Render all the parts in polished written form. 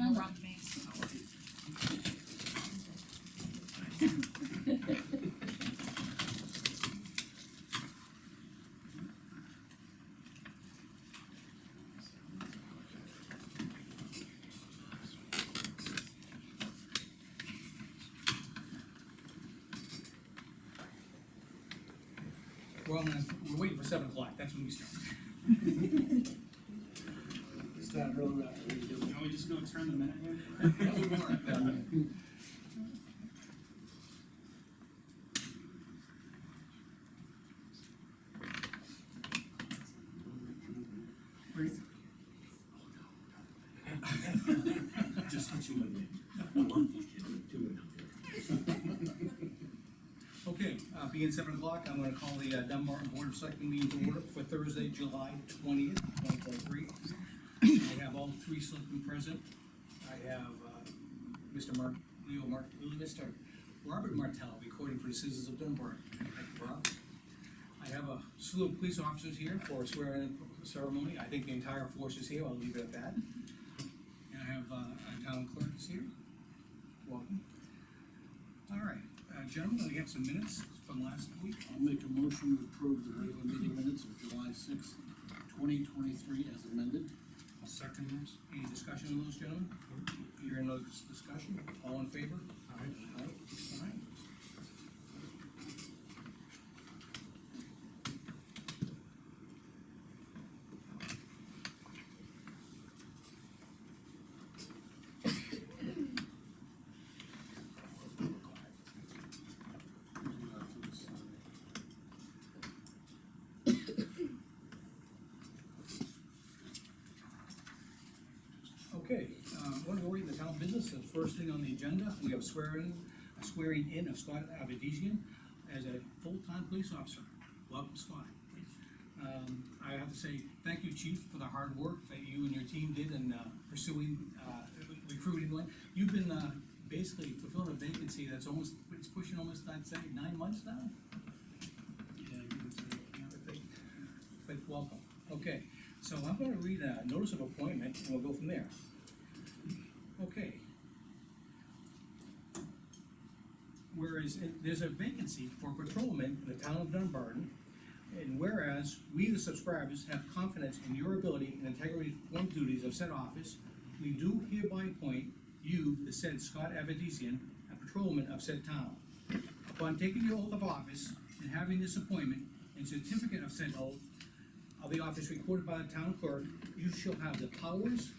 interrupt me. We're waiting for 7 o'clock, that's when we start. Start rolling out. Can we just go turn the minute here? Just for 2 minutes. Okay, being 7 o'clock, I'm gonna call the Dunbarton Board of Selectmen meeting to order for Thursday, July 20th, 2023. I have all 3 selectmen present. I have, Mr. Mr. Robert Martell, recording for the citizens of Dunbarton. Thank you, Rob. I have a slew of police officers here for a swearing-in ceremony. I think the entire force is here, I'll leave it at that. And I have, our town clerk is here. Welcome. All right, gentlemen, we have some minutes from last week. I'll make a motion to approve the regular meeting minutes of July 6th, 2023 as amended. I'll second this. Any discussion on those, gentlemen? Hearing no discussion, all in favor? Aye. Aye. Okay, we're going to read the town business. The first thing on the agenda, we have swearing in of Scott Avedisian as a full-time police officer. Welcome, Scott. I have to say, thank you, Chief, for the hard work that you and your team did in pursuing, recruiting one. You've been basically fulfilling a vacancy that's almost, it's pushing almost, I'd say, 9 months now? Yeah, But welcome. Okay, so I'm gonna read a notice of appointment, and we'll go from there. Okay. Whereas there's a vacancy for patrolman in the town of Dunbarton, and whereas we, the subscribers, have confidence in your ability and integrity to perform duties of said office, we do hereby appoint you, the said Scott Avedisian, a patrolman of said town. Upon taking your oath of office and having this appointment and certificate of said oath of the office recorded by the town clerk, you shall have the powers,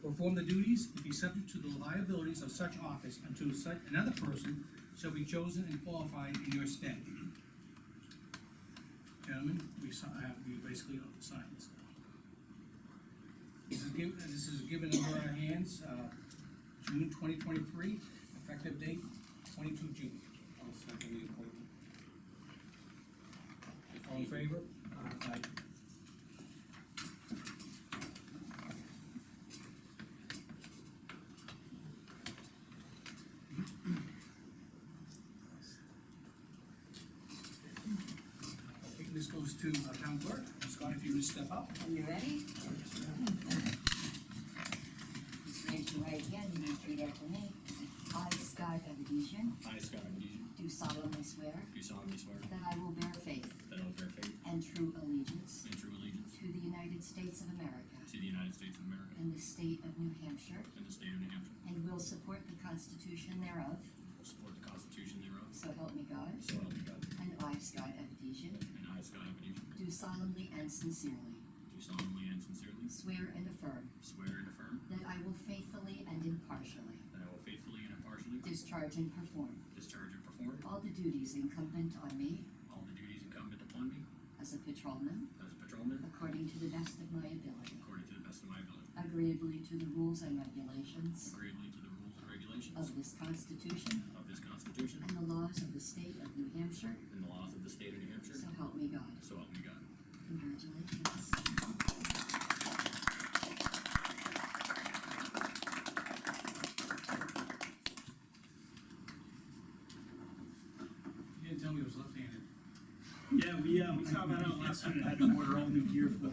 perform the duties, and be subject to the liabilities of such office until such another person shall be chosen and qualified in your stead. Gentlemen, we basically signed this now. This is given into our hands, June 2023, effective date 22 June. I'll second the appointment. All in favor? Aye. Okay, this goes to our town clerk. Scott, if you would step up. Are you ready? Just raise your right hand and repeat after me. I, Scott Avedisian, I, Scott Avedisian, do solemnly swear do solemnly swear that I will bear faith that I will bear faith and true allegiance and true allegiance to the United States of America to the United States of America and the state of New Hampshire, and the state of New Hampshire, and will support the Constitution thereof, will support the Constitution thereof, so help me God. so help me God. And I, Scott Avedisian, And I, Scott Avedisian, do solemnly and sincerely do solemnly and sincerely swear and affirm swear and affirm that I will faithfully and impartially that I will faithfully and impartially discharge and perform discharge and perform all the duties incumbent on me all the duties incumbent upon me as a patrolman as a patrolman according to the best of my ability, according to the best of my ability, agreeably to the rules and regulations agreeably to the rules and regulations of this Constitution of this Constitution and the laws of the state of New Hampshire, and the laws of the state of New Hampshire, so help me God. so help me God. Congratulations. You didn't tell me it was left-handed. Yeah, we found that out last minute, I had to order all new gear for the.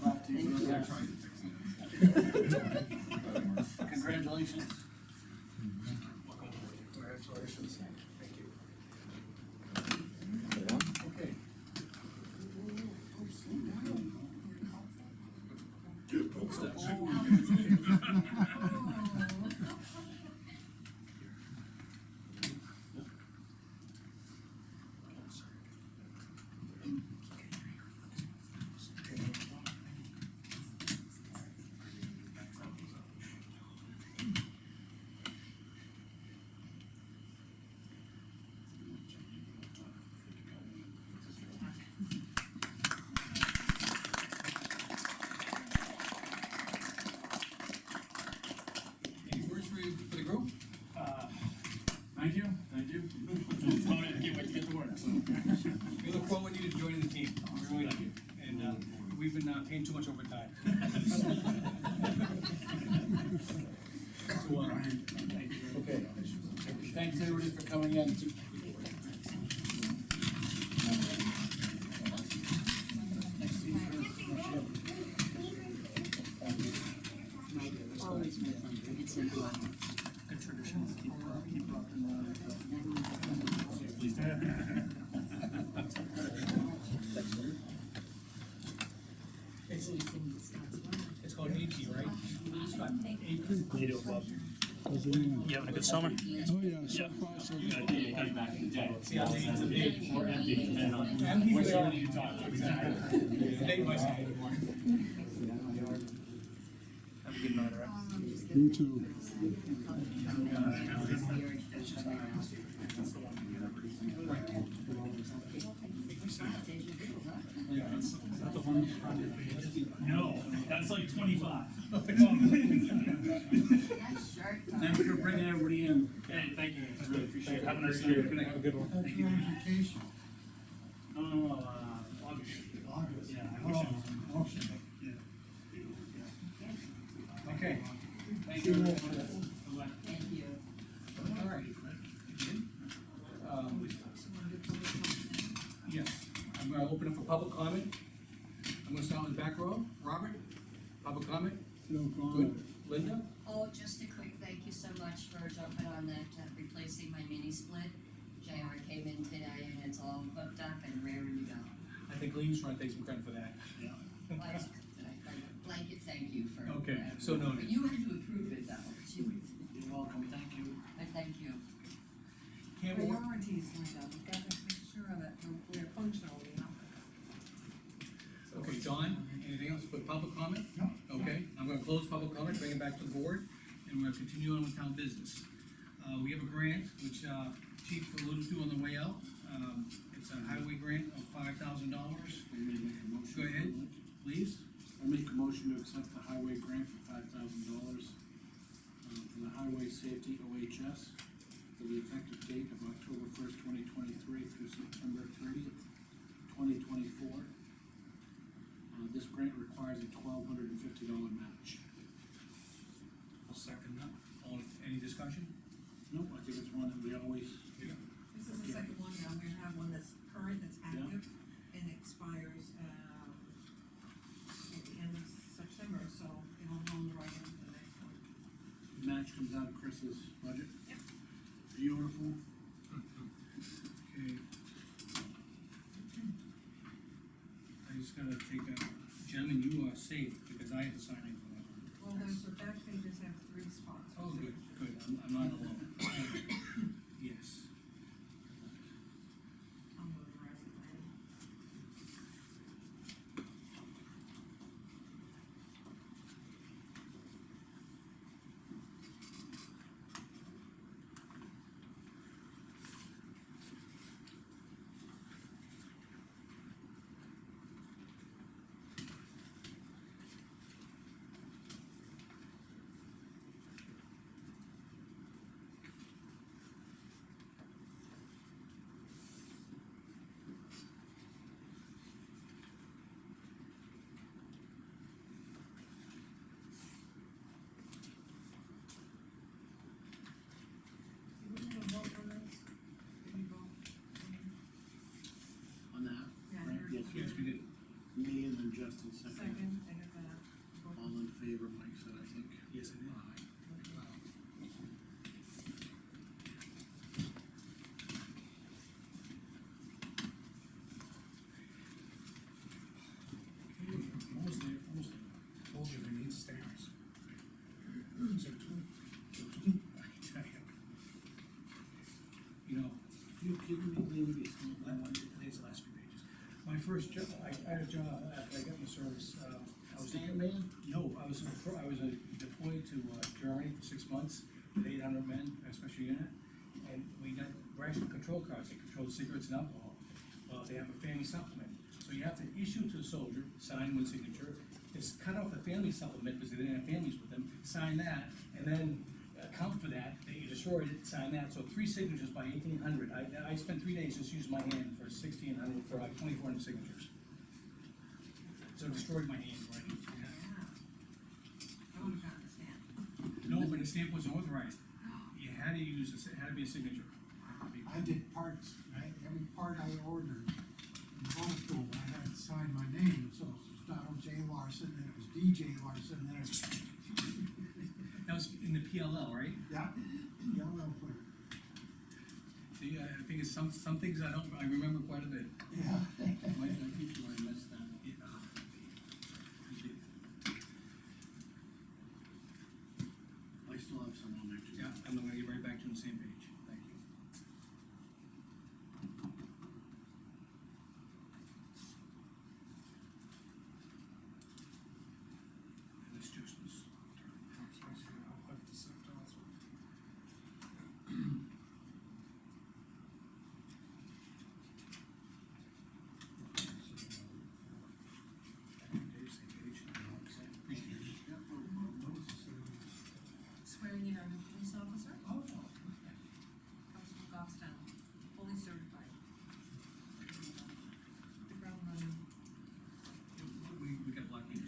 Off to you. I tried to fix it. Congratulations. Congratulations. Thank you. Okay. Any words for the group? Thank you, thank you. I can't wait to get to work, so. We look forward to you joining the team. We really do. And, we've been, paying too much overtime. So, Okay. Thanks everybody for coming in. good traditions, keep up. It's called AP, right? Scott, AP. You do, Bob. You having a good summer? Oh, yeah, so far, so good. Coming back in the day. See how they use the date. Or empty, depending on Empty which they are. one you talk to, exactly. The date by side anymore. Have a good night, all right? You too. No, that's like 25. Thanks for bringing everybody in. Hey, thank you, I really appreciate it. Have a nice day. Have a good one. Thank you. No, August. Yeah, I wish it was. Yeah. Okay, Thank you. Bye-bye. Thank you. all right. Yes, I'm gonna open up for public comment. I'm gonna start with the back row. Robert, public comment? No Good. problem. Linda? Oh, just a quick thank you so much for jumping on that, replacing my mini split. JR came in today and it's all hooked up and raring to go. I think Lean's trying to take some credit for that. But, blanket thank you for. Okay, so noted. But you had to approve it though. You're welcome, thank you. But thank you. Campbell, Priorities, Linda, we've got to make sure that we're functional, you know. okay, John, anything else for public comment? No. Okay, I'm gonna close public comment, bring it back to the board, and we're gonna continue on with town business. We have a grant, which, Chief alluded to on the way out. It's a highway grant of $5,000. I'm gonna make a motion. Go ahead. Please. I make a motion to accept the highway grant for $5,000, for the Highway Safety OHS, for the effective date of October 1st, 2023 through September 30th, 2024. This grant requires a $1,250 match. I'll second that. Any discussion? Nope, I think it's one that we always, This is the second one, now we're gonna have one that's current, that's active, and expires, at the end of September, so it'll go right into the next one. match comes out of Chris's budget. Yep. Beautiful. Okay. I just gotta take a, gentlemen, you are safe, because I have to sign it. Well, the back pages have 3 spots. Oh, good, good, I'm not alone. Yes. I'll notarize it later. Did we have a vote on this? Did we vote? On that, Yeah, right? you're- Yes, Yes, we did. me and then Justin second. Second, I got that. All in favor, Mike said, I think. first job, I had a job after I got in the service, I was. Stand man? No, I was deployed to Germany for 6 months, with 800 men, a special unit, and we got ration control cards, they control cigarettes and alcohol. Well, they have a family supplement, so you have to issue to the soldier, sign one signature, just cut off the family supplement, because they didn't have families with them, sign that, and then account for that you destroyed it, sign that, so 3 signatures by 1,800. I spent 3 days just using my hand for 1,600, for like 2,400 signatures. So it destroyed my handwriting. Yeah. I would've gotten the stamp. No, but the stamp wasn't authorized. You had to use, it had to be a signature. I did parts, right, every part I ordered, in Liverpool, I had to sign my name, so it was Donald J. Larson, then it was DJ Larson, then it was, That was in the PLL, right? yeah, yellow, See, I think it's some things I remember quite a bit. yeah. Why did I teach you I missed that? I still have some on there too. Yeah, I'm gonna get right back to the same page. Thank you. And this just was. I'll have to sift out. Same page. Appreciate it. Swearing in our new police officer, Oh, comes from Goffstown, fully certified. The ground running. we got lucky.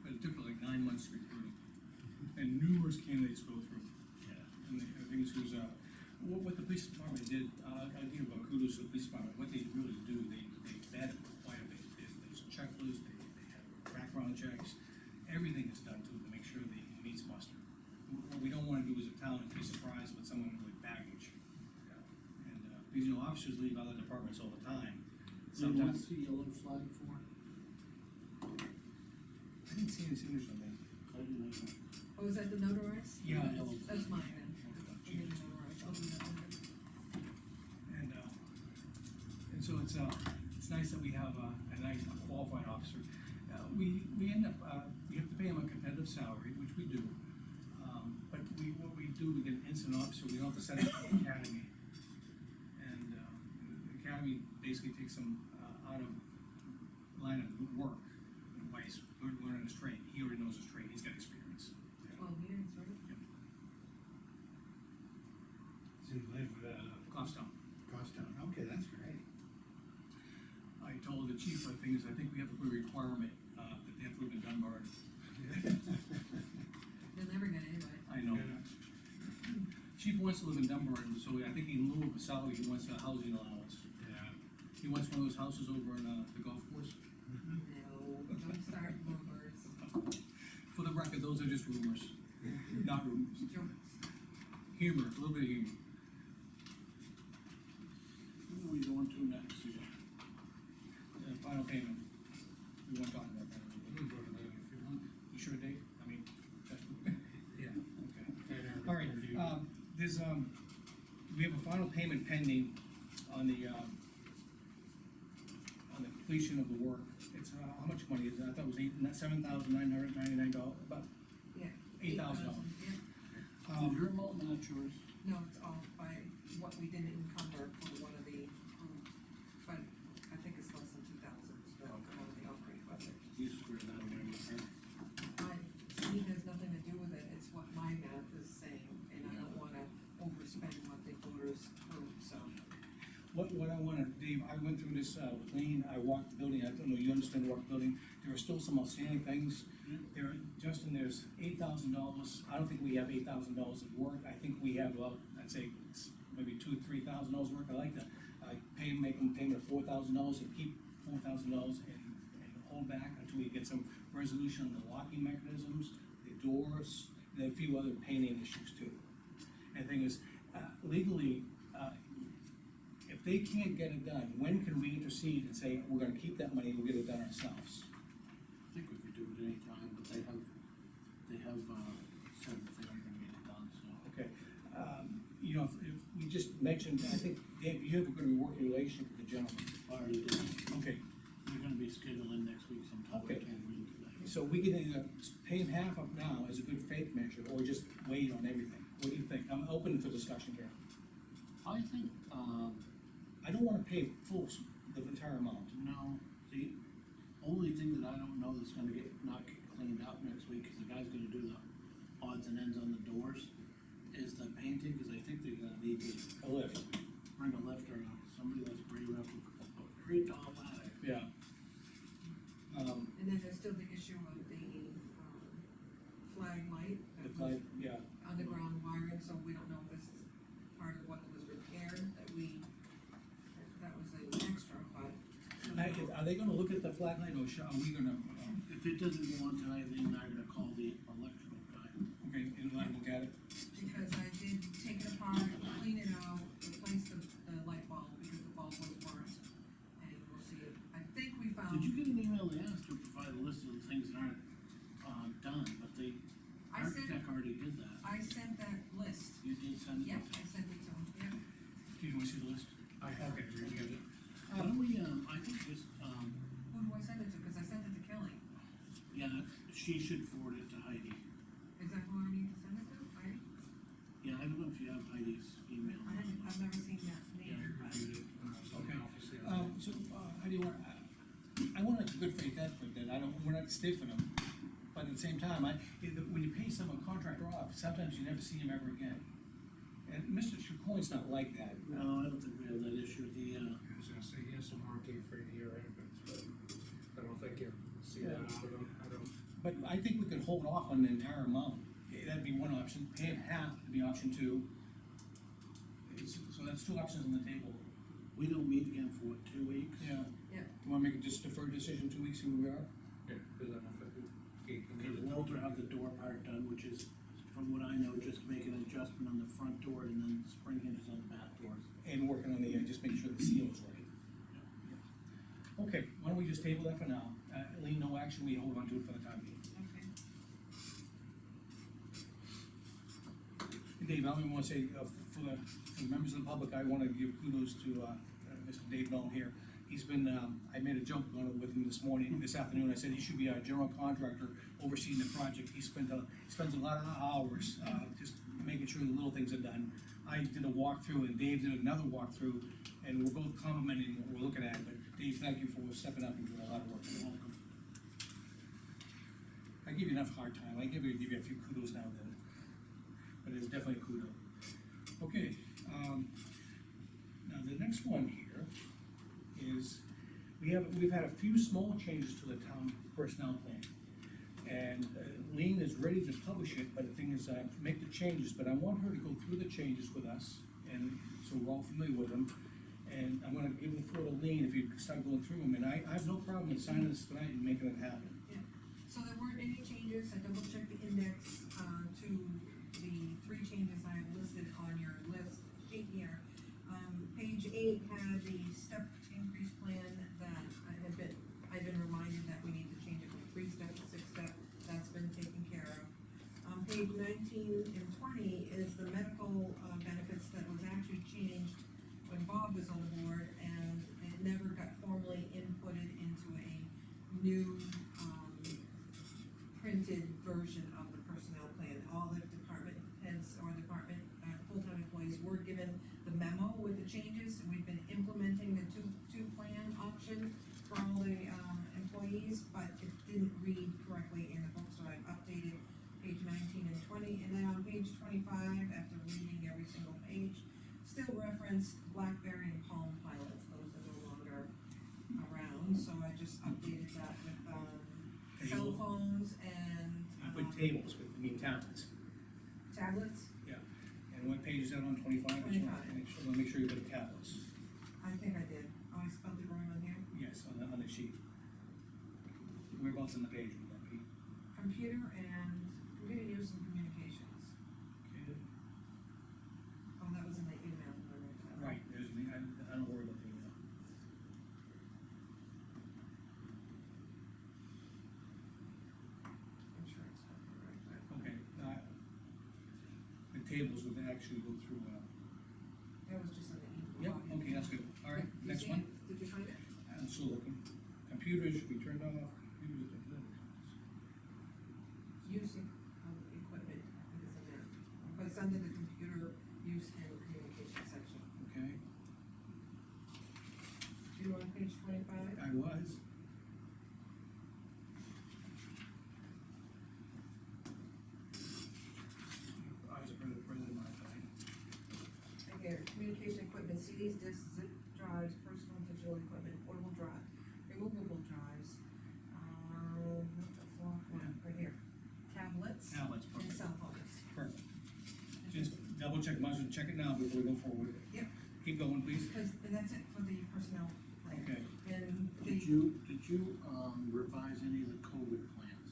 But it took like 9 months to recruit, and numerous candidates go through. And the thing is, what the police department did, I give kudos to the police department, what they really do, they vet quite a bit. There's checklists, they have background checks, everything is done to make sure they meets muster. What we don't wanna do as a town is be surprised with someone with baggage. And, because, you know, officers leave other departments all the time. So what's Sometimes, the yellow flag for? I didn't see any signatures on that. I didn't know. Oh, is that the notarized? Yeah. That's mine then. I didn't notarize. I'll do that one. And so it's nice that we have a nice qualified officer. We end up, we have to pay him a competitive salary, which we do. But what we do, we get an incident officer, we don't have to send him to the academy. And, the academy basically takes him, out of line of work by learning his trade. He already knows his trade, he's got experience. 12 years, right? So you live, Goffstown. Goffstown, okay, that's great. I told the chief, I think we have to put a requirement, that they have to live in Dunbarton. They'll never get anybody. I know. Chief wants to live in Dunbarton, so I think in lieu of a salary, he wants a housing allowance. Yeah. He wants one of those houses over in, the golf course. No, don't start rumors. For the record, those are just rumors, not rumors. Jokes. Humor, a little bit of humor. Who are we going to next here? Final payment. We won't talk about that. You can go to that if you want. You sure, Dave? I mean, that's, Yeah. okay. All right, we have a final payment pending on the completion of the work. It's, how much money is it? I thought it was $7,999, about Yeah. $8,000. Yeah. Your amount, not yours. No, it's all by what we didn't encumber for one of the, but I think it's less than 2,000, so one of the upgrade budget. You squared that away with her. He has nothing to do with it, it's what my math is saying, and I don't wanna overspend what the voters approved, so. What I wanna, Dave, I went through this, with Lean, I walked the building, I don't know, you understand walk the building, there are still some outstanding things. There, Justin, there's $8,000, I don't think we have $8,000 of work, I think we have, well, I'd say, maybe $2,000 to $3,000 work, I like to, make them payment of $4,000 and keep $4,000 and hold back until we get some resolution on the locking mechanisms, the doors, and a few other painting issues too. And the thing is, legally, if they can't get it done, when can we intercede and say, we're gonna keep that money, we'll get it done ourselves? I think we could do it anytime, but they have, said that they aren't gonna get it done, so. Okay, you know, if we just mentioned, I think Dave, you have a good working relationship with the gentleman, Already did. okay, They're gonna be scheduled in next week sometime. Okay. I can't read today. so we can either pay him half up now as a good faith measure, or just wait on everything, what do you think? I'm open for discussion here. I think, I don't wanna pay the entire amount. no, the only thing that I don't know that's gonna not get cleaned up next week, cause the guy's gonna do the odds and ends on the doors, is the painting, cause I think they're gonna need to A lift. bring a lifter or somebody that's brave enough to put a very tall ladder. Yeah. And then there's still the issue of the, flag light. that It's was like, yeah, Underground wiring, so we don't know if this is part of what was repaired, that was an extra, but. are they gonna look at the flat light, or are we gonna, If it doesn't go on tonight, then I'm gonna call the electrical guy. okay, and let them look at it? Because I did take it apart, clean it out, replace the light bulb, because the bulb was burnt, and we'll see it, I think we found. Did you get an email? They asked to provide a list of the things that aren't, done, but the I sent, architect already did that. I sent that list, You did send it? yep, I sent it to him, yep. Do you wanna see the list? I have it, you get it. Why don't we, I think just, Who do I send it to, cause I sent it to Kelly, yeah, she should forward it to Heidi. is that who I need to send it to, Yeah, I don't know if you have Heidi's email. I've never seen that Yeah, name. I reviewed it when I was in the Okay. office the other day. So, how do you want, I want a good faith effort, that I don't, we're not stiffing them, but at the same time, when you pay someone contractor off, sometimes you never see him ever again. And Mr. Chicoine's not like that. No, I don't think we have that issue. I was gonna say, he has some warranty for a year anyways, but I don't think you'll see that out of him, I don't. But I think we could hold off on the entire amount, that'd be one option, pay him half would be option two. So that's two options on the table. We don't meet again for what, 2 weeks? Yeah. Yeah. You wanna make a just deferred decision, 2 weeks, see where we are? Yeah, cause I'm not, he can Because get it. Walter have the door part done, which is, from what I know, just make an adjustment on the front door and then spring hinges on the back doors. And working on the, just make sure the seal is right. Okay, why don't we just table that for now? Lean, no action, we hold on to it for the time being. Okay. And Dave, I only wanna say, for the members of the public, I wanna give kudos to, Mr. Dave Nolan here. He's been, I made a joke on it with him this afternoon, I said he should be our general contractor overseeing the project. He spends a lot of hours, just making sure the little things are done. I did a walkthrough, and Dave did another walkthrough, and we're both complimenting what we're looking at, but Dave, thank you for stepping up and doing a lot of work. You're welcome. I give you enough hard time, I give you a few kudos now and then, but it's definitely a kudo. Okay, now the next one here is, we've had a few small changes to the town personnel plan. And Lean is ready to publish it, but the thing is, make the changes, but I want her to go through the changes with us, and so we're all familiar with them. And I'm gonna give the floor to Lean if you start going through them, and I have no problem with signing this tonight and making it happen. So there weren't any changes, I double checked the index, to the three changes I have listed on your list sheet here. Page 8 had the step increase plan that I've been reminded that we need to change it from 3-step to 6-step, that's been taken care of. Page 19 and 20 is the medical, benefits that was actually changed when Bob was on the board, and it never got formally inputted into a new, printed version of the personnel plan. All the department heads or department, full-time employees were given the memo with the changes, and we've been implementing the two plan option for all the, employees, but it didn't read correctly in the book, so I've updated page 19 and 20, and then on page 25, after reading every single page, still referenced BlackBerry and Palm Pilots, those are no longer around, so I just updated that with, cell phones and, I put tables with, tablets. tablets. And what page is that on, 25? 25. Make sure you put tablets. I think I did, oh, I spelled it wrong on here. Yes, on the sheet. Whereabouts on the page would that be? Computer use and communications. Okay. Oh, that was in the email. I read that. Right, I don't worry about the email. I'm sure it's not right, but. Okay, the tables would actually go through, That was just in the email. Yep. Okay, that's good, all right, You next see one. it? Did you find it? I'm still looking. Computers should be turned off. Use of equipment, I think it's in there, but it's under the computer use and communication section. Okay, You on page 25? I was. I was a president of my time. Right here, communication equipment, CDs, discs, zip drives, personal and digital equipment, portable drive, removable drives, right here, tablets. Tablets, And perfect. cell phones. Perfect. Just double check, might as well check it now before we go forward. Yep. Keep going, please. Because, and that's it for the personnel plan. Okay. And Did the, you revise any of the COVID plans?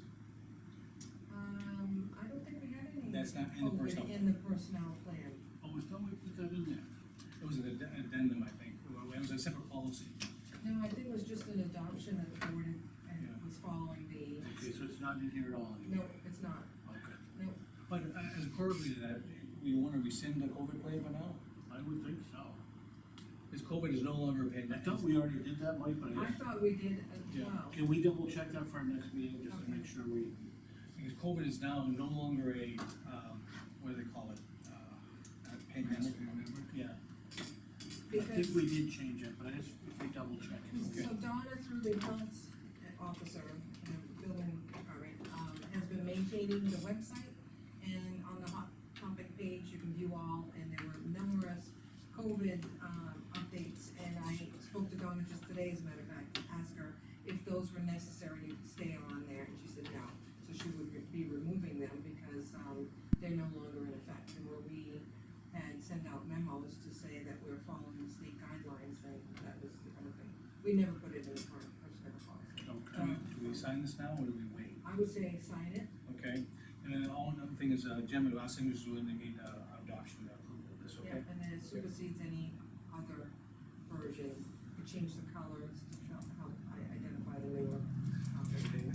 I don't think we had any. That's not in the COVID personnel. In the personnel plan. Oh, we thought we put that in there. It was an addendum, I think. It was a separate policy. No, I think it was just an adoption that the board and Yeah. was following the, Okay, so it's not in here at all no, anymore? it's not, Okay, no, But as a corollary to that, we wanna rescind the COVID plan for now? I would think so. Because COVID is no longer a I pandemic. thought we already did that, Mike, but I I guess, thought we did as Yeah. well. can we double check that for our next meeting, just to Okay. make sure we, Because COVID is now no longer a, what do they call it? A pandemic. Yeah. I Because, think we did change it, but I just, if we double check it. so Donna, through the health officer in the building department, has been maintaining the website. And on the hot topic page, you can view all, and there were numerous COVID, updates. And I spoke to Donna just today, as a matter of fact, to ask her if those were necessary to stay on there, and she said no. So she would be removing them because, they're no longer in effect. And where we had sent out memos to say that we're following the state guidelines, then that was the kind of thing. We never put it in the current personnel policy. Okay. Do we sign this now, or do we wait? I would say sign it. Okay, and then all, another thing is, Jim, the last thing is when they need, adoption approval of this, Yeah, okay? and then it supersedes any other version. We change the colors to show how I identify the newer copy. And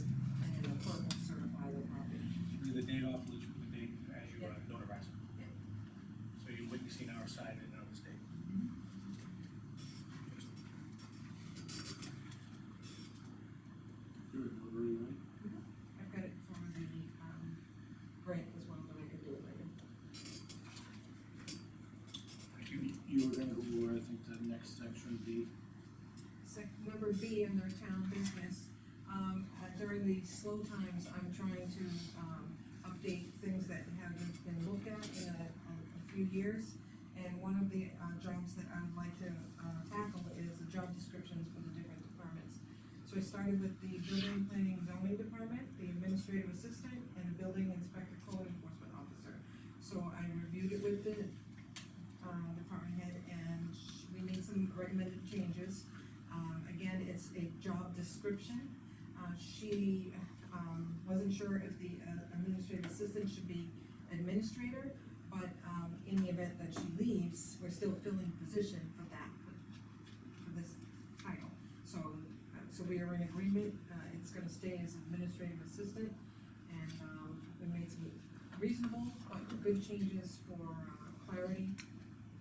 then the clerk will certify the copy. Leave the date off, we'll just put the date as you Yeah. notarize it. Yeah. So you wouldn't see our side and on this date. Good, we're ready, right? I've got it for the, grant as well, but I can do it later. Thank you. You were gonna go over, I think, the next section, B. Number B, under town business, during the slow times, I'm trying to, update things that haven't been looked at in a few years. And one of the, jobs that I would like to, tackle is the job descriptions for the different departments. So I started with the building planning and zoning department, the administrative assistant, and the building inspector code enforcement officer. So I reviewed it with the, department head, and we made some recommended changes. Again, it's a job description. She, wasn't sure if the, administrative assistant should be administrator, but, in the event that she leaves, we're still filling the position for that, for this title. So we are in agreement, it's gonna stay as administrative assistant, and, we made some reasonable, but good changes for, clarity.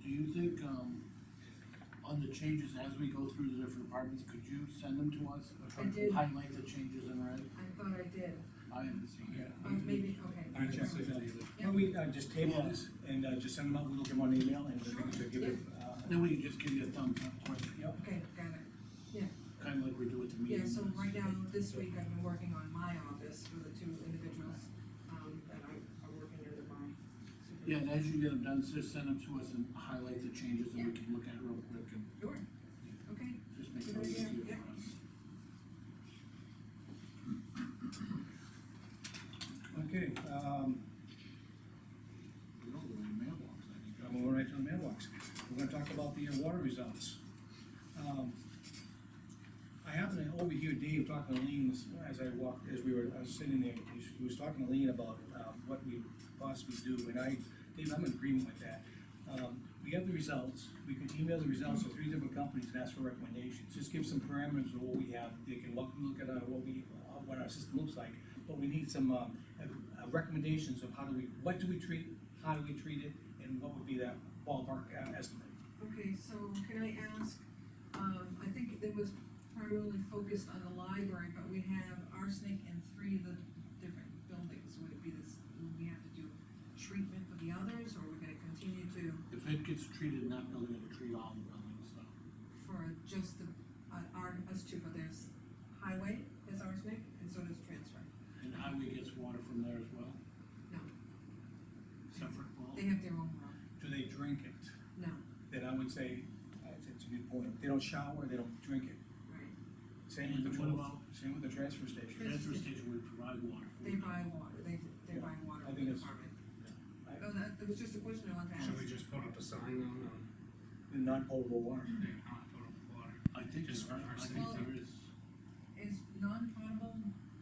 Do you think, on the changes as we go through the different departments, could you send them to us? I did. Highlight the changes in red? I thought I did, I haven't seen it. maybe, okay. All right, check this out. Why don't we, just table this, and, just send them out, we'll look them on email, and I think we should give it, Then we can just give you a thumbs up, quick, yep. Okay, got it. kinda like we do with the Yeah, meetings. so right now, this week, I've been working on my office for the two individuals, that are working under my supervision. Yeah, and as you get them done, just send them to us and highlight the changes, and we can look at it real quick and Sure, okay, just make it Good idea, easier yeah. for us. Okay, We don't go in the mailbox, I think. I'm going right to the mailbox. We're gonna talk about the water results. I happened to overhear Dave talking to Lean as I was sitting there, he was talking to Lean about, what we possibly do, and Dave, I'm in agreement with that. We have the results, we can email the results to 3 different companies and ask for recommendations, just give some parameters of what we have, they can look at, what our system looks like, but we need some, recommendations of what do we treat, how do we treat it, and what would be that ballpark estimate. Okay, so can I ask, I think it was primarily focused on the library, but we have arsenic in 3 of the different buildings. Would it be this, would we have to do treatment for the others, or we're gonna continue to, If it gets treated in that building, it'll treat all the buildings, so. for just the, us two, but there's highway, has arsenic, and so does transfer? And highway gets water from there as well, No, separate well? they have their own well, Do they drink it? no, Then I would say, it's a good point, they don't shower, they don't drink it. right, Same with the And what about- same with the transfer station. Transfer station would provide water for they it. buy water, they Yeah, buy water I from think the it's- department. I- Oh, that was just a question I wanted to ask. Should we just put up a sign on, The non-potable water. not potable water? I think Just for I arsenic. think there is, Is non-potable,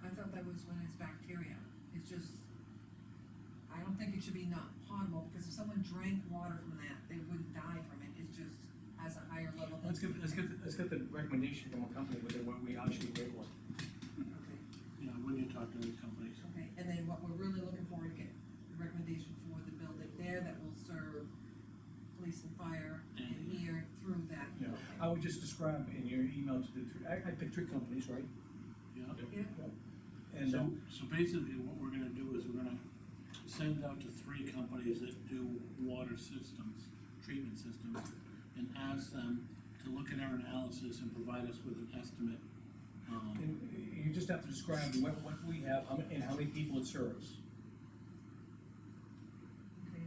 I thought that was when it's bacteria, it's just, I don't think it should be not potable, because if someone drank water from that, they wouldn't die from it, it's just has a higher level. Let's get the recommendation from a company with what we actually rate one. Okay, you know, when you talk to these companies, okay, and then what we're really looking for is get the recommendation for the building there that will serve police and fire and here through that. Yeah, building. I would just describe in your email to the, I picked 3 companies, right? yeah. Yeah, And, So basically, what we're gonna do is we're gonna send out to 3 companies that do water systems, treatment systems, and ask them to look at our analysis and provide us with an estimate. and you just have to describe what we have, and how many people it serves. okay,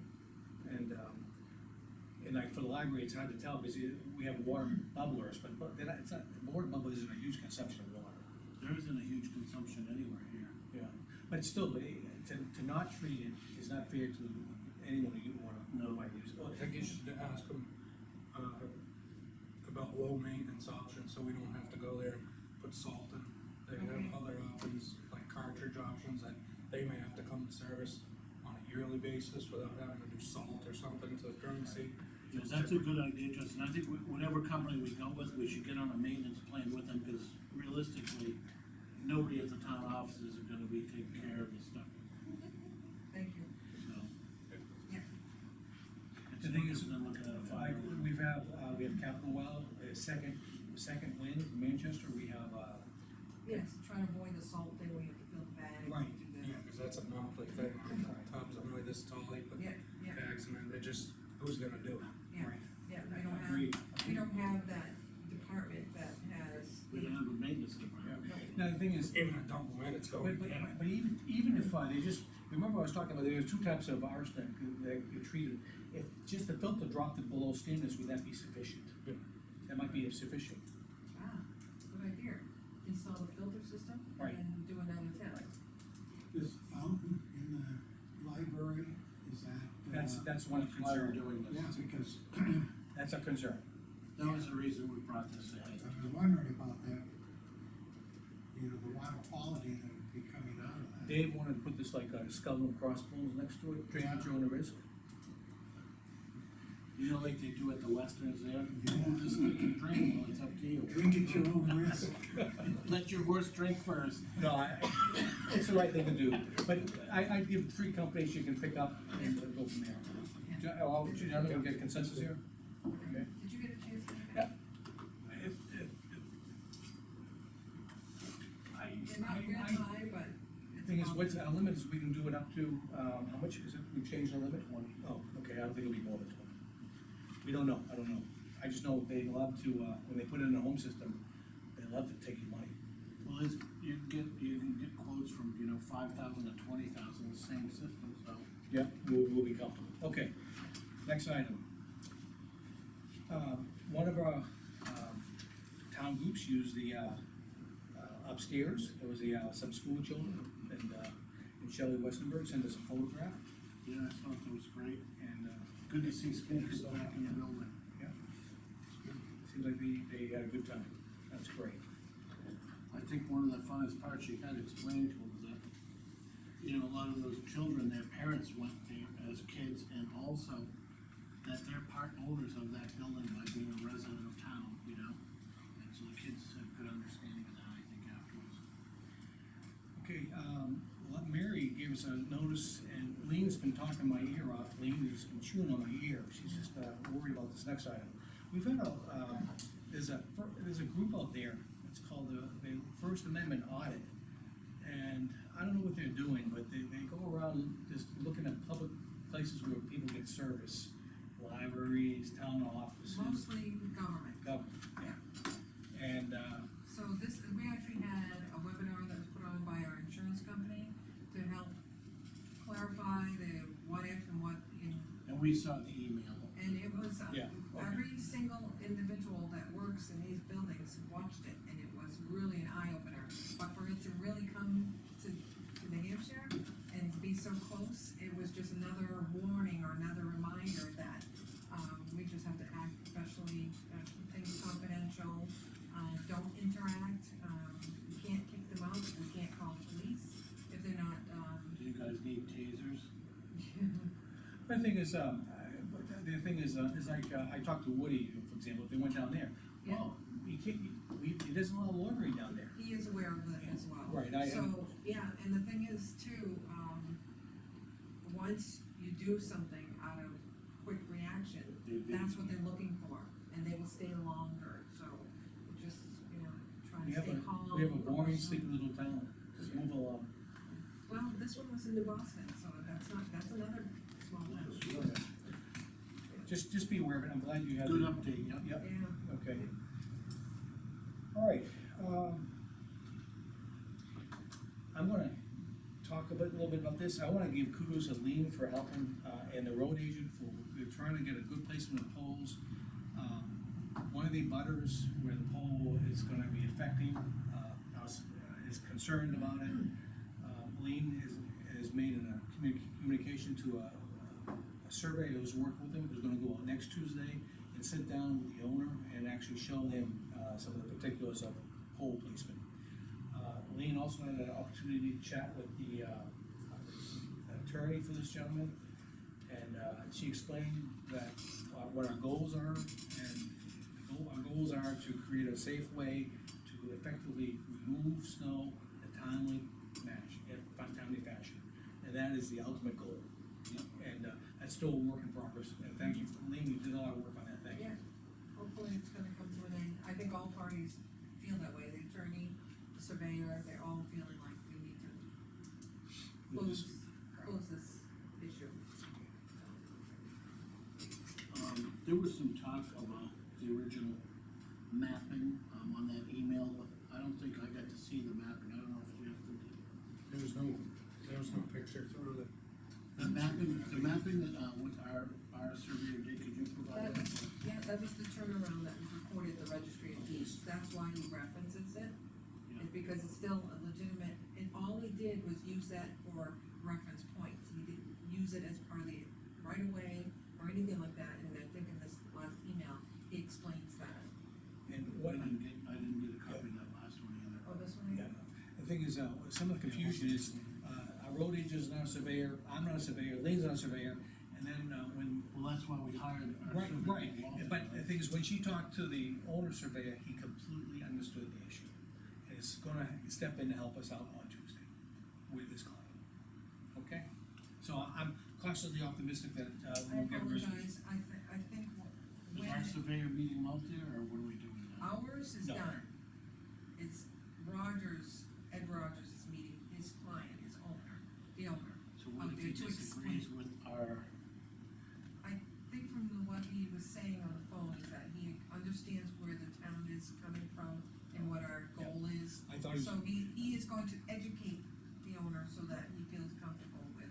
And like for the library, it's hard to tell, because we have water bubblers, but they're not, it's not, water bubblers isn't a huge consumption of water. There isn't a huge consumption anywhere here. Yeah, but it's still, to not treat it is not fair to anyone who might use it. I think you should ask them, about low maintenance options, so we don't have to go there and put salt in. They have other options, like cartridge options, that they may have to come to service on a yearly basis without having to do salt or something to drain seat. Yes, that's a good idea, Justin. I think whatever company we go with, we should get on a maintenance plan with them, because realistically, nobody at the town offices are gonna be taking care of this stuff, thank you, so. yeah, It's The thing no is, different than looking at a fire. we have Captain Well, second wind from Manchester, we have, yes, try to avoid the salt thing, we have to fill the bag. Right, do Yeah, that. cause that's a monthly thing, tubs only this tall, they put Yeah, yeah, bags in, and they just, who's gonna do it? yeah, right. yeah, we don't have, Agreed. we don't have that department that has. We don't have a maintenance department. Now, the thing is, Even a dump when it's going, but even if, they just, remember I was talking about, there's 2 types of arsenic that you treated. If just the filter dropped it below standards, would that be sufficient? Yeah. That might be sufficient. Ah, good idea, install a filter system Right. and do another test. This fountain in the library, is that? That's one Consider concern. doing this. Yeah, because That's a concern. That was the reason we brought this I in. was wondering about that, you know, the water quality that would be coming out of that. Dave wanted to put this like skull and crossbones next to it, drainage on the risk. You know, like they do at the westerns there, you just make it drink, well, it's up to you. Drink at your own risk. Let your horse drink first. No, it's the right thing to do, but I'd give 3 companies you can pick up and go from there. Gentlemen, we get consensus here? Okay. Did you get a chance to look Yeah. at it? They're not real high, but it's. Thing is, what's possible. our limit is we can do it up to, how much is it, we changed the limit? 1. Oh, okay, I don't think it'll be more than 20. We don't know, I don't know. I just know they love to, when they put it in a home system, they love to take your money. Well, you can get quotes from, 5,000 to 20,000, the same system, so. Yeah, we'll be comfortable. Okay, next item. One of our, town groups used the, upstairs. There was some school children, and Shelley Westenberg sent us a photograph, Yeah, I thought that was great. and, Good to see speakers back in the building. yeah. Seems like they had a good time. That's great. I think one of the funnest parts you had explained to them is that, a lot of those children, their parents went there as kids, and also that they're part owners of that building by being a resident of town, And so the kids had good understanding of that, I think, afterwards. Okay, Mary gave us a notice, and Lean's been talking my ear off. Lean has been chewing on my ear. She's just worried about this next item. we've had there's a group out there, it's called the First Amendment Audit. And I don't know what they're doing, but they go around just looking at public places where people get service, libraries, town offices. Mostly government. Yeah. And, So we actually had a webinar that was put on by our insurance company to help clarify the what if and what in. And we saw the email. And it was, Yeah, okay. every single individual that works in these buildings watched it, and it was really an eye opener. But for it to really come to New Hampshire and be so close, it was just another warning or another reminder that, we just have to act professionally, keep things confidential, don't interact, we can't kick them out, we can't call police if they're not, Do you guys need tasers? the thing is, like, I talked to Woody, for example, if they went down there. Yeah. Well, you can't, he doesn't allow loitering down there. he is aware of that as well. Right, So, yeah, and the thing is too, once you do something out of quick reaction, that's what they're looking for, and they will stay longer, so just, try We to have stay calm. we have a boring, sleepy little town, just move along. Well, this one was in New Boston, so that's another small town. Just be aware of it, I'm glad you had. Good update, yep. Yep, Yeah, okay. All right, I'm gonna talk a little bit about this. I wanna give kudos to Lean for helping, and the road agent for, they're trying to get a good placement of poles. One of the butters where the pole is gonna be affecting, is concerned about it. Lean has made a communication to a surveyor who's worked with him, who's gonna go out next Tuesday and sit down with the owner and actually show them, some of the particulars of pole placement. Lean also had an opportunity to chat with the attorney for this gentleman, and she explained that what our goals are, and our goals are to create a safe way to effectively remove snow in a timely fashion, and that is the ultimate goal. Yep. And that's still a work in progress, and thank you, Lean, you did a lot of work on that, thank you. yeah, hopefully it's gonna come to an end. I think all parties feel that way, the attorney, the surveyor, they're all feeling like we need to close this issue. There was some talk about the original mapping, on that email, but I don't think I got to see the mapping, I don't know if Jeff did. There was no picture through the. The mapping that, with our surveyor did, could you provide that? Yeah, that was the turnaround that was recorded at the registry of deeds, that's why he references it. Yeah. It's because it's still a legitimate, and all he did was use that for reference points, he didn't use it as part of the right of way or anything like that, and I think in this last email, he explains that. And I what, didn't get a copy of that last one either. Oh, this one? yeah, the thing is, some of the confusion is, our road agent is not a surveyor, I'm not a surveyor, Lean's not a surveyor, and then, when. Well, that's why we hired our surveyor. Right, but the thing is, when she talked to the owner surveyor, he completely understood the issue. And is gonna step in to help us out on Tuesday with this client, okay? So I'm cautiously optimistic that, I we'll get a resolution. apologize, I think Is when our surveyor meeting him out there, or what are we doing now? ours is No. done, it's Ed Rogers is meeting his client, his owner, the owner. So what if he Okay, to disagrees with our, I think from what he was saying on the phone is that he understands where the town is coming from and what our goal is. I thought he was. So he is going to educate the owner so that he feels comfortable with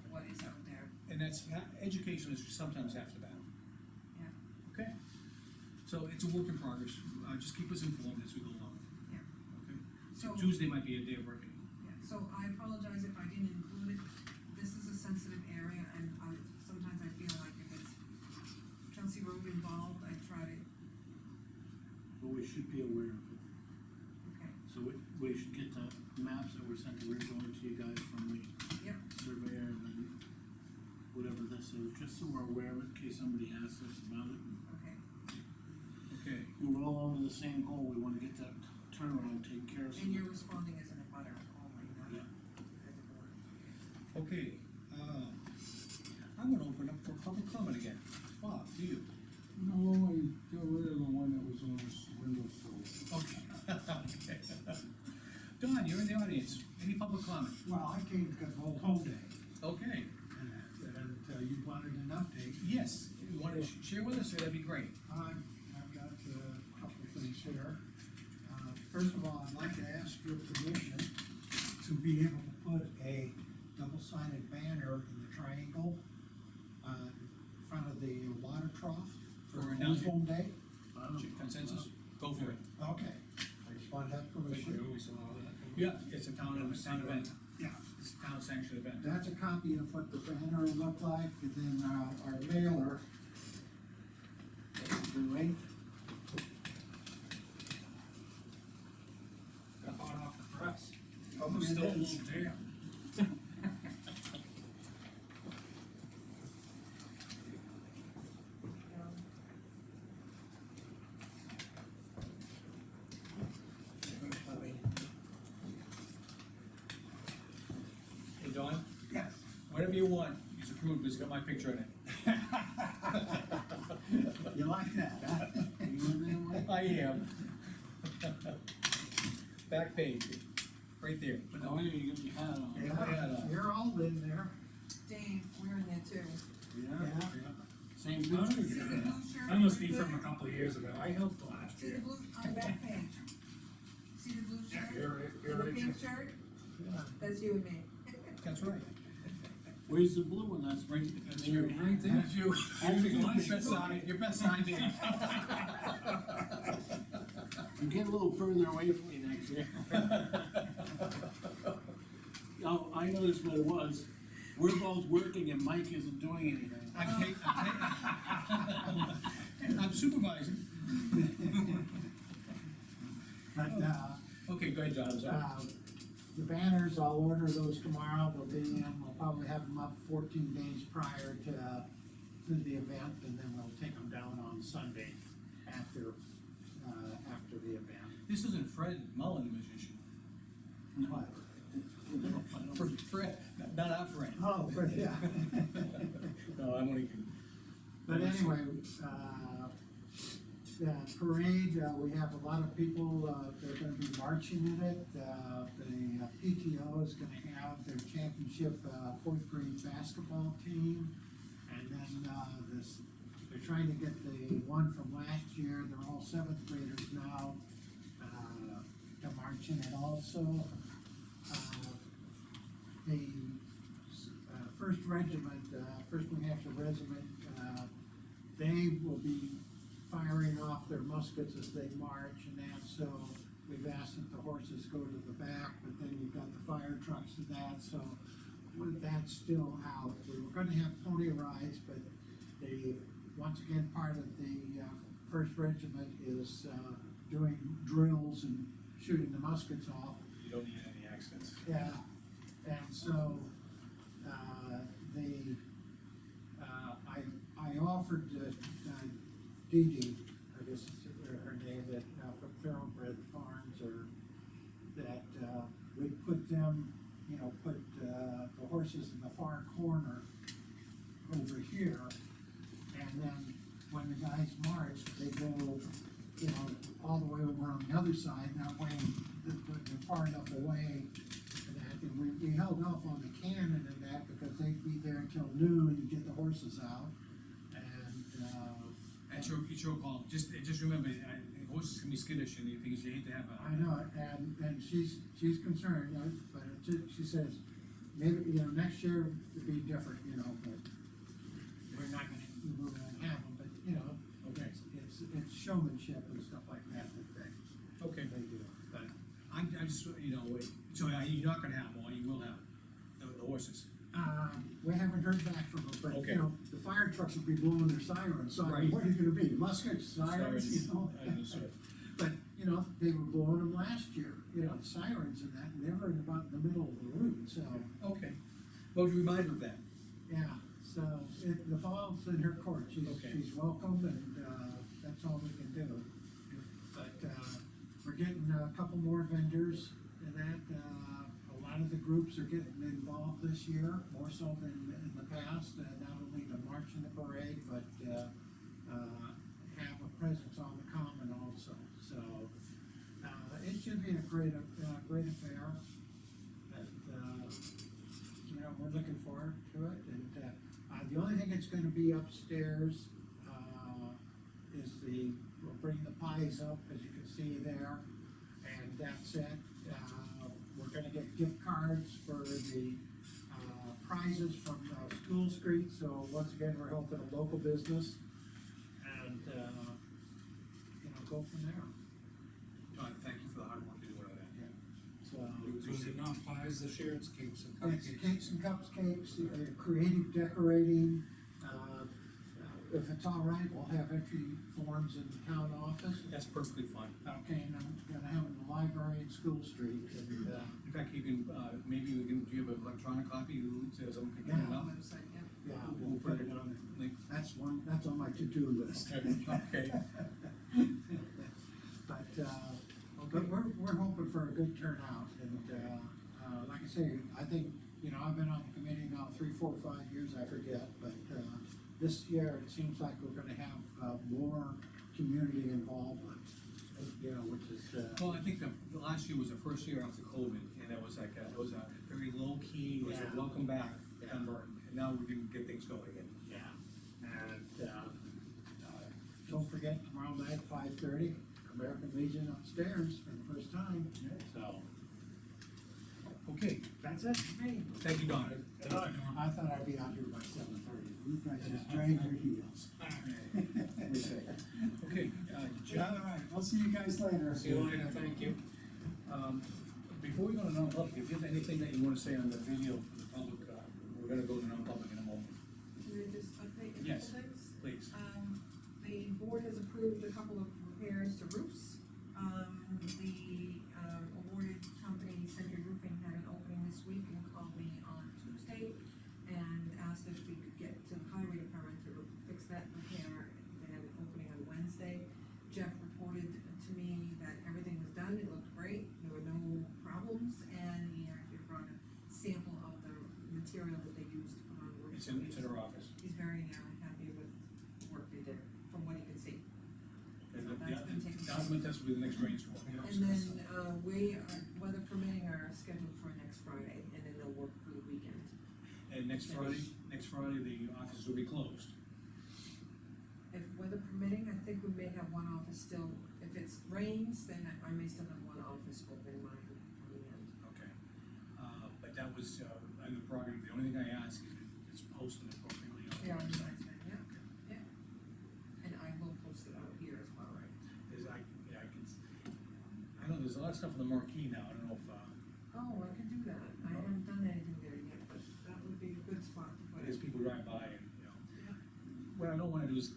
what is out there. And that's, education is sometimes half the battle. Yeah. Okay? So it's a work in progress, just keep us informed as we go along. Yeah. Okay? So, Tuesday might be a day of reckoning. yeah, so I apologize if I didn't include it. This is a sensitive area and sometimes I feel like if it's Chelsea Road involved, I try to, well, we should be aware of it. okay, So we should get the maps that were sent originally to you guys from the yep, surveyor, and then whatever this is, just so we're aware of it, in case somebody asks us about it. okay. Okay. We're all under the same goal, we wanna get that turnaround taken care of. And you're responding as an abutter only, not Yeah. as a board. Okay, I'm gonna open up for public comment again. Bob, to you. No, I got rid of the one that was on this windowsill. Okay. Don, you're in the audience, any public comment? Well, I came because of Old Home Day, Okay, and you wanted an update. yes, you wanna share with us, that'd be great. I've got a couple of things here. First of all, I'd like to ask your permission to be able to put a double-sided banner in the triangle, in front of the water trough for For Old announcement. Home Day. Consensus? Go for it. Okay, I just want to have permission. Yeah, it's a town event, Yeah. it's a town sanctioned event. That's a copy of what the banner will look like, and then, our mailer. that we're doing. Got hot off the press. Oh, I'm it still a is. little damp. Hey, Don, Yes. whatever you want, it's approved, it's got my picture in it. You like that, huh? You in there, Mike? I am. Back page, right there. Oh, yeah, you got your hat on. Yeah, you're all in there. Dave, we're in there too. Yeah. Same I don't picture. See the blue shirt? That must be from a couple of years ago, I helped last See the year. blue, on the back page. See the blue Yeah, shirt? you're And the right. pink shirt? Yeah. That's you and me. That's right. Where's the blue one? That's right. That's you, right there. That's you. Your best side, your best side there. You get a little further away from me next year. Oh, I noticed what it was. We're both working and Mike isn't doing anything. I'm supervising. But, Okay, go ahead, John, I'm sorry. the banners, I'll order those tomorrow, they'll be in, we'll probably have them up 14 days prior to the event, and then we'll take them down on Sunday after the event. This isn't Fred Mullen, the musician. What? Fred, not our friend. Oh, but yeah. No, I'm only kidding. But anyway, the parade, we have a lot of people, that are gonna be marching in it. The PTO is gonna have their championship, fourth grade basketball team. And then, they're trying to get the one from last year, they're all seventh graders now, to march in it also. The first regiment, First New Hampshire Regiment, they will be firing off their muskets as they march and that, so we've asked that the horses go to the back, but then you've got the fire trucks and that, so with that still out. We were gonna have pony rides, but they, once again, part of the, First Regiment is, doing drills and shooting the muskets off. You don't need any accidents. Yeah, and so, I offered, Dee Dee, I guess is her name, that, from Thoroughbred Farms, or that, we'd put them, put, the horses in the far corner over here, and then when the guys march, they go, all the way over on the other side, that way, they're far enough away, and that, and we held off on the cannon and that, because they'd be there until noon to get the horses out, and, It's your call, just remember, horses can be skittish, and the thing is, you hate to have I know, and she's concerned, but she says, maybe, next year it'd be different, but we're not gonna have them, but, Okay. it's showmanship and stuff like that Okay, they do. but I'm just, so you're not gonna have them, or you will have the horses. We haven't heard back from them, but, Okay. the fire trucks will be blowing their sirens, so I Right. mean, what are you gonna be, muskets, sirens, I understand. But, they were blowing them last year, sirens and that, and they were in about the middle of the route, so, Okay, well, remind her of that. yeah, so, the ball's in her court, Okay. she's welcome, and, that's all we can do. But, we're getting a couple more vendors, and that, a lot of the groups are getting involved this year, more so than in the past, not only the march and the parade, but, presence on the common also, so, it should be a great affair. And, you know, we're looking forward to it, and, the only thing that's gonna be upstairs, is we'll bring the pies up, as you can see there, and that's it. We're gonna get gift cards for the, prizes from, School Street, so once again, we're helping a local business, and, you know, go from there. John, thank you for the hard work you do on that. So, Was it not pies this year, it's cakes and it's cupcakes? cakes and cupcakes, creative decorating, if it's all right, we'll have entry forms in the town office. That's perfectly fine. Okay, and I'm gonna have it in the library in School Street, and, In fact, you can, maybe we can give an electronic copy, so someone can print it On out. the website, yeah. yeah, We'll put it on the link. that's on my to-do list. Okay. But we're hoping for a good turnout, and, like I say, I think, you know, I've been on the committee now 3, 4, 5 years, I forget, but, this year, it seems like we're gonna have, more community involvement, you know, which is, Well, I think the last year was the first year after COVID, and it was like, it was a very low key, it was Yeah. a welcome back to Yeah. Dunbarton, and now we can get things going again. yeah, and, don't forget, tomorrow night, 5:30, American Legion upstairs for the first time, so. Okay, That's it for me. thank you, Don. I thought I'd be out here by 7:30, you guys just drag your heels. Okay, Jeff, All right, I'll see you guys later. See you later, thank you. before we go to non-public, if you have anything that you wanna say on the video for the public, we're gonna go to non-public in a moment, Can I just update a couple Yes. things? please. The board has approved a couple of repairs to roofs. The, awarded company, Century Roofing, had an opening this week and called me on Tuesday and asked if we could get to the highway department to fix that repair. They had an opening on Wednesday. Jeff reported to me that everything was done, it looked great, there were no problems, and he actually brought a sample of the material that they used to put on the roof. It's in our office. He's very happy with the work they did, from what he could see. And So that's been taken care of. document test will be the next rainstorm. And then, we are, weather permitting, are scheduled for next Friday, and then they'll work through the weekend. And next Friday, the office will be closed. If weather permitting, I think we may have one office still, if it rains, then I may still have one office open in mine on the end. Okay. But that was, in the program, the only thing I ask is it's posted appropriately on the Yeah, on the website. website, yeah, yeah. And I will post it out here as well. Is I know there's a lot of stuff on the marquee now, I don't know if, Oh, I can do that, I haven't done anything there yet, but that would be a good spot to put as it. people drive by and, you know. Yeah. What I don't wanna do is,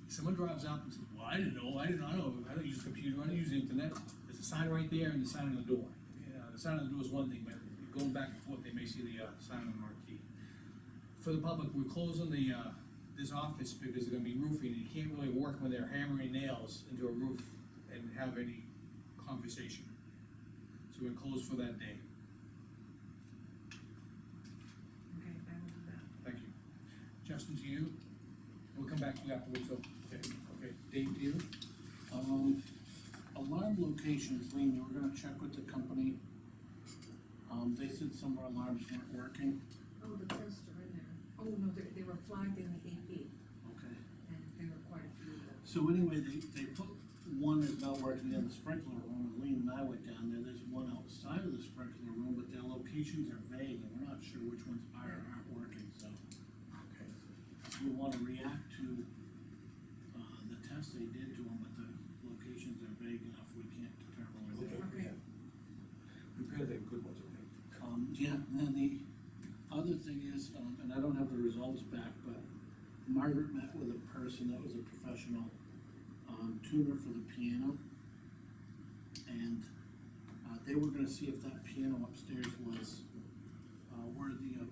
someone drives up and says, well, I didn't know, I don't use a computer, I don't use the internet. There's a sign right there and the sign on the door. The sign on the door is one thing, but going back and forth, they may see the, sign on the marquee. For the public, we're closing the, this office because they're gonna be roofing, and you can't really work when they're hammering nails into a roof and have any conversation. So we're closed for that day. Okay, I will do that. Thank you. Justin, to you. We'll come back to you afterwards, so, okay, Dave, to you. Alarm locations, Lean, you were gonna check with the company. They said some of our alarms weren't working. Oh, the tests are in there. Oh, no, they were flagged in the AP, Okay. and there were quite a few of them. So anyway, they put, one is not working in the sprinkler room, and Lean and I went down there, there's one outside of the sprinkler room, but their locations are vague, and we're not sure which ones are or aren't working, so. Okay. We wanna react to, the test they did to them, but the locations are vague enough, we can't determine where they are. Okay. Repair the good ones, okay. Yeah, and then the other thing is, and I don't have the results back, but Margaret met with a person that was a professional, tuner for the piano. And, they were gonna see if that piano upstairs was, worthy of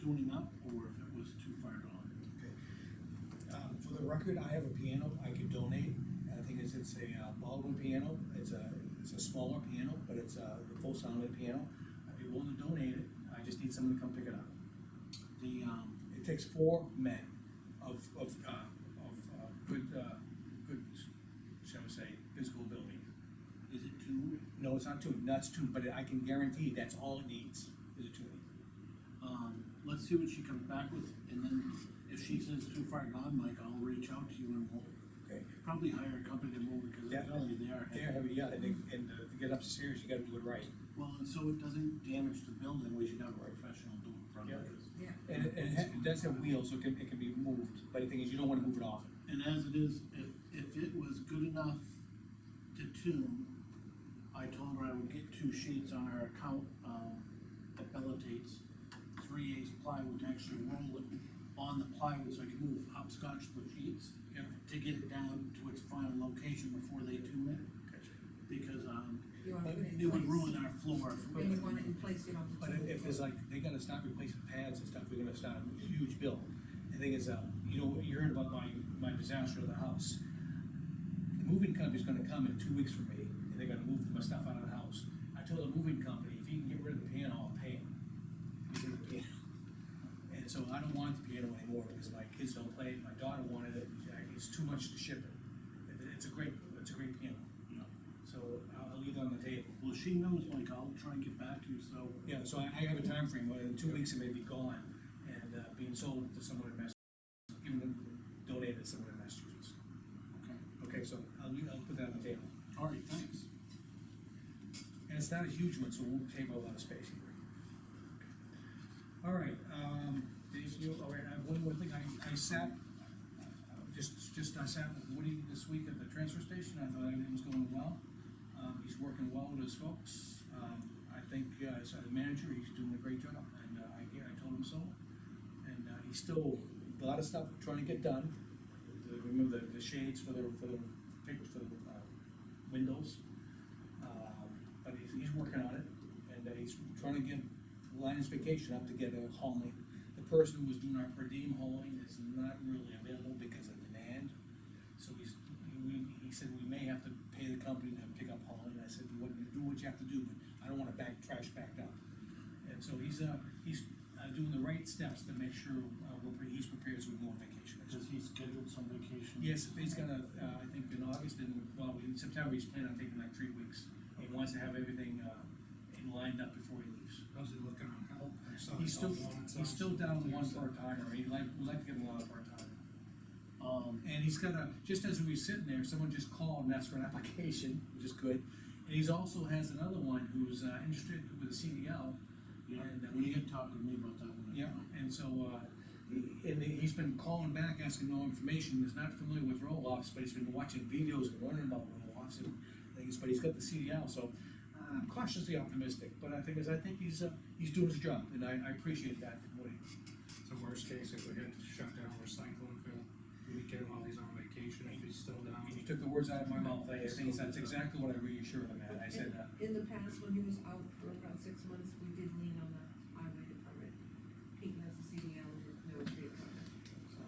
tuning up, or if it was too far gone. Okay. For the record, I have a piano I could donate, and I think it's a Baldwin piano, it's a smaller piano, but it's a full sounding piano. I'd be willing to donate it, I just need someone to come pick it up. The, It takes 4 men of good No, it's not tuned, that's tuned, but I can guarantee that's all it needs, is a tuning. Let's see what she comes back with, and then if she says too far gone, Mike, I'll reach out to you and we'll Okay. probably hire a company to move it, cause I'm telling you, they are heavy. They're heavy, yeah, to get upstairs, you gotta do it right. Well, and so it doesn't damage the building, we should have a professional do it from Yeah. it. Yeah. And it does have wheels, so it can be moved, but the thing is, you don't wanna move it often. And as it is, if it was good enough to tune, I told her I would get 2 sheets on our account, that Bellatates, 3/8 plywood to actually roll it on the plywood, so I can move hopscotch the sheets. Yeah. To get it down to its final location before they tune it, because, You want to put it it in would place. ruin our floor. When you want it in place, you don't have to. But if there's like, they gotta start replacing pads and stuff, we're gonna start a huge bill. The thing is, you know, you heard about my disaster of the house. The moving company's gonna come in 2 weeks from me, and they're gonna move my stuff out of the house. I told the moving company, if you can get rid of the piano, I'll pay him. Get rid of the piano. And so I don't want the piano anymore, because my kids don't play it, my daughter wanted it, it's too much to ship it. It's a great piano, you know, so I'll leave it on the table. Well, she knows, like, I'll try and get back to you, so. Yeah, so I have a time frame. In 2 weeks it may be gone, and, being sold to someone in Massachusetts, given them, donated to someone in Massachusetts. Okay. Okay, so I'll put that on the table. All right, thanks. And it's not a huge one, so it won't take up a lot of space either. All right, Dave, all right, I have one more thing, I sat, I sat with Woody this week at the transfer station, I thought everything was going well. He's working well with his folks, I think, as a manager, he's doing a great job, and, I told him so. And, he's still, a lot of stuff trying to get done, remember the shades for the windows. But he's working on it, and he's trying to get Linus Vacation up to get a hauling. The person who was doing our per diem hauling is not really available because of demand. So he said we may have to pay the company to pick up hauling. I said, do what you have to do, but I don't wanna trash backed up. And so he's doing the right steps to make sure, he's prepared so we can go on vacation. Has he scheduled some vacation? Yes, he's gonna, I think in August and, well, in September, he's planning on taking like 3 weeks. He wants to have everything, lined up before he leaves. How's he looking on help? I saw He's still, help on it, he's still so- down one part-timer, would like to get a lot of part-time. Um, And he's got just as we were sitting there, someone just called and asked for an application, which is good. And he's also has another one who's, interested with the CDL. yeah, And, when you get talking to me about that one. Yeah, and so, he's been calling back, asking no information, he's not familiar with roll-offs, but he's been watching videos and learning about roll-offs and things, but he's got the CDL, so I'm cautiously optimistic, but I think he's doing his job, and I appreciate that from Woody. So worst case, if we had to shut down recycling for the weekend while he's on vacation, if he's still down. And you took the words out of my mouth, I think that's exactly what I reassured him at, I said, In the past, when he was out for about 6 months, we did lean on the highway department. Pete has a CDL, and no tree department, so,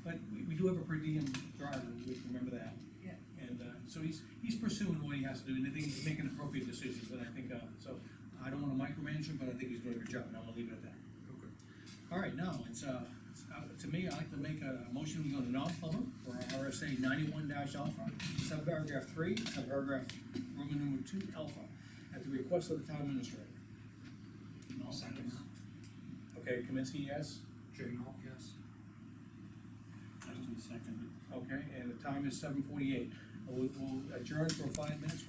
but we do have a per diem driver, we remember that. yeah. And, so he's pursuing what he has to do, and I think he's making appropriate decisions, and I think, so, I don't wanna micromanage him, but I think he's doing a good job, and I'm gonna leave it at that. Okay. All right, now, to me, I like to make a motion, we go to non-public for RSA 91-alpha, subparagraph 3, subparagraph Roman number 2, alpha, at the request of the town administrator. I'll second that. Okay, Kaminsky, yes? Jay Knoll, yes. I can second it. Okay, and the time is 7:48. We'll adjourn for 5 minutes.